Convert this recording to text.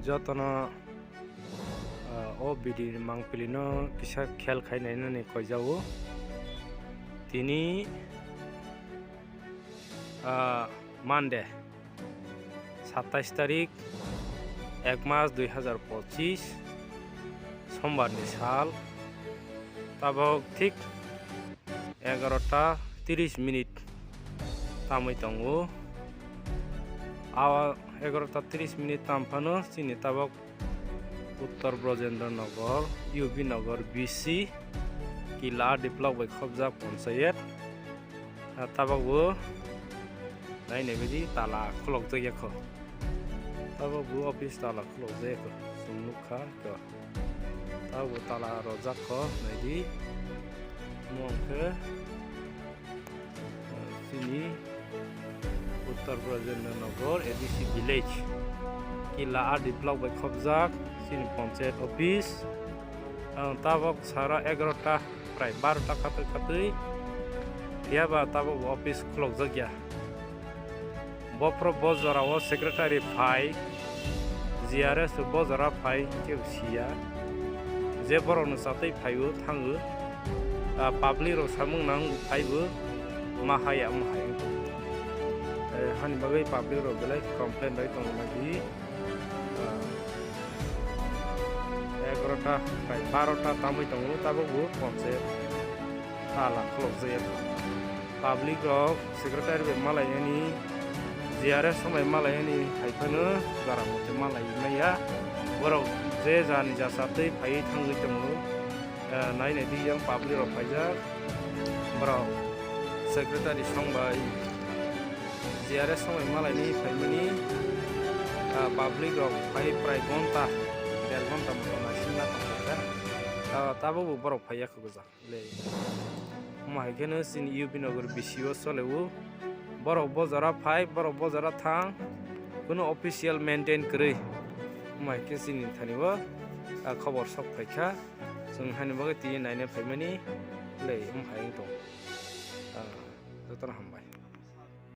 jotno o bidi mangpilino kisa khel khainai ni koijao tini Monday 27 তারিখ 1 মাস 2025 সোমবার ni sal tabok thik 11:30 minute tamai tongo awa 11:30 minute tampano chini tabok Uttar Brajendra Nagar U.B Nagar VC kila develop by Khulokjakya Panchayat tabago nai nebedi tala Khulokjakya ko tabago office tala Khulokjakya ko sumukha ko tabago tala rojak ko naidi mongke sini Uttar Brajendra Nagar ADC village kila develop by Khulokjakya sini Panchayat Office tabok sara 11ta prai 12ta katui dia ba tabok office Khulokjakya bopro bozara o secretary phai GRS bozara phai keusia je boronu satai phaiu thangu public ro samung nang phaibu mahaya hani bagai public ro belai complain bai tong magi 11টা প্রায় 12টা তামই দङ তাবো Panchayat tala Khulokjakya public rok secretary be malayani GRS samai malayani haifano garamote malayaya borok je jani jasatei phai thangui tongo nai nai di yang public rok phaijak borok secretary songbai GRS samai malayani phaimani public rok phai prai gonta gonta masina tabo borok phaiya khogja le maikene sin U.B Nagar VC o solewu borok bozara phai borok bozara thang kono official maintain kri maike sin thaniwa khobor sok phaikha jong hani bagai ti naine phaimani le haing to jotor hambai